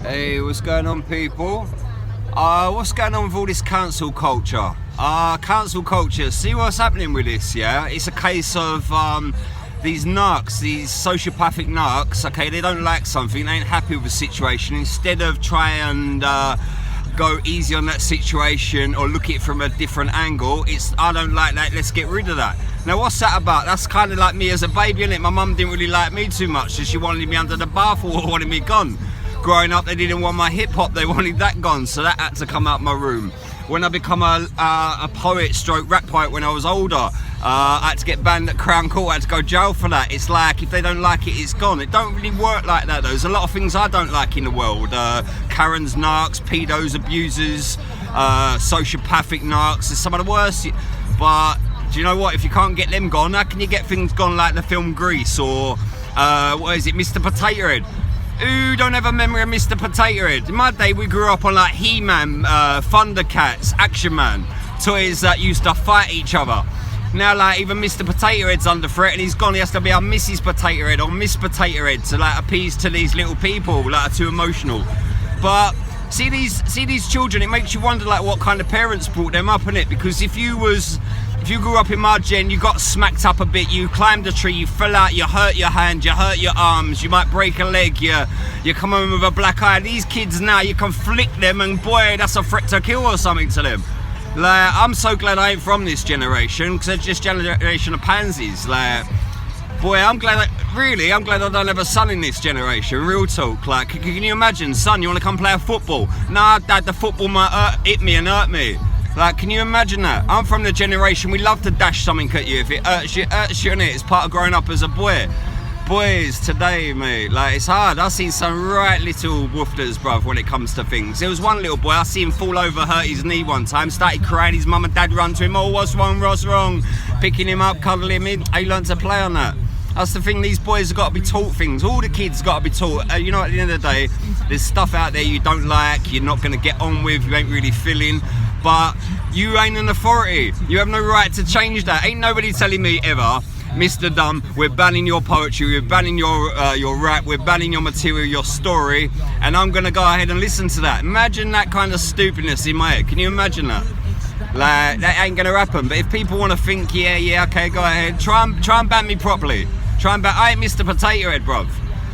Hey, what's going on, people? What's going on with all this cancel culture? Cancel culture, see what's happening with this, yeah? It's a case of these narcs, these sociopathic narcs, okay, they don't like something, they ain't happy with the situation. Instead of try and go easy on that situation or look at it from a different angle, it's, I don't like that, let's get rid of that. Now what's that about? That's kind of like me as a baby, innit? My mum didn't really like me too much, so she wanted me under the bath or wanted me gone. Growing up, they didn't want my hip-hop, they wanted that gone, so that had to come out my room. When I become a poet stroke rap poet when I was older, I had to get banned at Crown Court, I had to go jail for that. It's like, if they don't like it, it's gone. It don't really work like that though. There's a lot of things I don't like in the world. Karens, narcs, pedos, abusers, sociopathic narcs, it's some of the worst. But do you know what, if you can't get them gone, how can you get things gone like the film Grease or, what is it, Mr. Potato Head? Who don't have a memory of Mr. Potato Head? In my day, we grew up on like He-Man, Thundercats, Action Man, toys that used to fight each other. Now, like, even Mr. Potato Head's under threat and he's gone. He has to be our Mrs. Potato Head or Miss Potato Head to like appease to these little people that are too emotional. But see these children, it makes you wonder like what kind of parents brought them up in it. Because if you grew up in my gen, you got smacked up a bit, you climbed a tree, you fell out, you hurt your hand, you hurt your arms, you might break a leg, you come home with a black eye. These kids now, you can flick them and boy, that's a threat to kill or something to them. Like, I'm so glad I ain't from this generation, because it's just generation of pansies. Like, boy, I'm glad I don't have a son in this generation, real talk. Like, can you imagine, son, you want to come play a football? Nah, dad, the football might hit me and hurt me. Like, can you imagine that? I'm from the generation, we love to dash something at you. If it hurts you, innit? It's part of growing up as a boy. Boys, today, mate, like, it's hard. I've seen some right little woofers, bruv, when it comes to things. There was one little boy, I see him fall over, hurt his knee one time, started crying, his mum and dad run to him, oh, what's wrong? Picking him up, cuddling him, he learned to play on that. That's the thing, these boys have got to be taught things. All the kids have got to be taught. You know, at the end of the day, there's stuff out there you don't like, you're not going to get on with, you ain't really feeling. But you ain't an authority. You have no right to change that. Ain't nobody telling me ever, Mr. Dumb, we're banning your poetry, we're banning your rap, we're banning your material, your story, and I'm going to go ahead and listen to that. Imagine that kind of stupidness in my head. Can you imagine that? Like, that ain't going to happen. But if people want to think, yeah, okay, go ahead, try and ban me properly. I ain't Mr. Potato Head, bruv.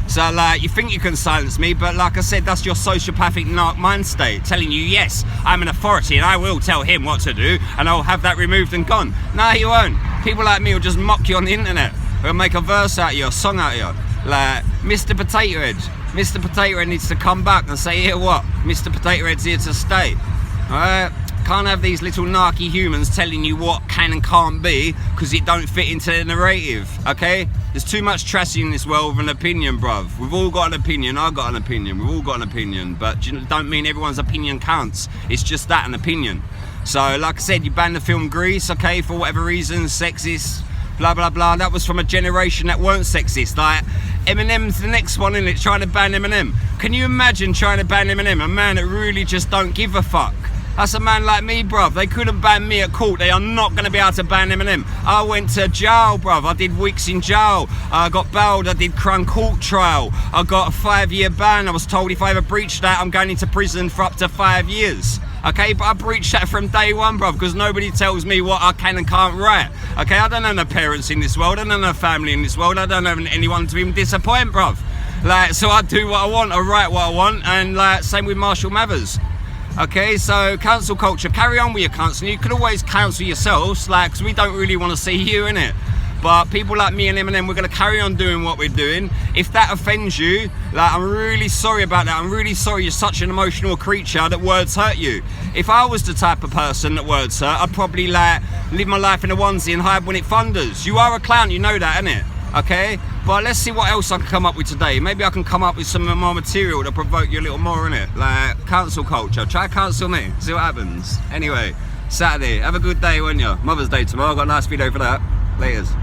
So, like, you think you can silence me, but like I said, that's your sociopathic narc mind state, telling you, yes, I'm an authority and I will tell him what to do and I'll have that removed and gone. No, you won't. People like me will just mock you on the internet. They'll make a verse out of you, a song out of you. Like, Mr. Potato Head. Mr. Potato Head needs to come back and say, here what? Mr. Potato Head's here to stay. Alright? Can't have these little narky humans telling you what can and can't be because it don't fit into the narrative, okay? There's too much trash in this world with an opinion, bruv. We've all got an opinion, I've got an opinion, we've all got an opinion, but don't mean everyone's opinion counts. It's just that, an opinion. So, like I said, you banned the film Grease, okay, for whatever reason, sexist, blah, blah, blah. That was from a generation that weren't sexist. Like, Eminem's the next one, innit, trying to ban Eminem. Can you imagine trying to ban Eminem, a man that really just don't give a fuck? That's a man like me, bruv. They couldn't ban me at court. They are not going to be able to ban Eminem. I went to jail, bruv. I did weeks in jail. I got bailed. I did Crown Court trial. I got a 5-year ban. I was told if I ever breached that, I'm going into prison for up to 5 years. Okay, but I breached that from day one, bruv, because nobody tells me what I can and can't write. Okay, I don't have no parents in this world. I don't have no family in this world. I don't have anyone to even disappoint, bruv. Like, so I do what I want. I write what I want. And like, same with Marshall Mathers. Okay, so cancel culture, carry on with your cancelling. You could always cancel yourselves, like, because we don't really want to see you in it. But people like me and Eminem, we're going to carry on doing what we're doing. If that offends you, like, I'm really sorry about that. I'm really sorry you're such an emotional creature that words hurt you. If I was the type of person that words hurt, I'd probably, like, live my life in a onesie and hide when it thunders. You are a clown, you know that, innit? Okay, but let's see what else I can come up with today. Maybe I can come up with some more material to provoke you a little more, innit? Like, cancel culture. Try cancel me, see what happens. Anyway, Saturday, have a good day, won't you? Mother's Day tomorrow, I've got a nice video for that. Laters.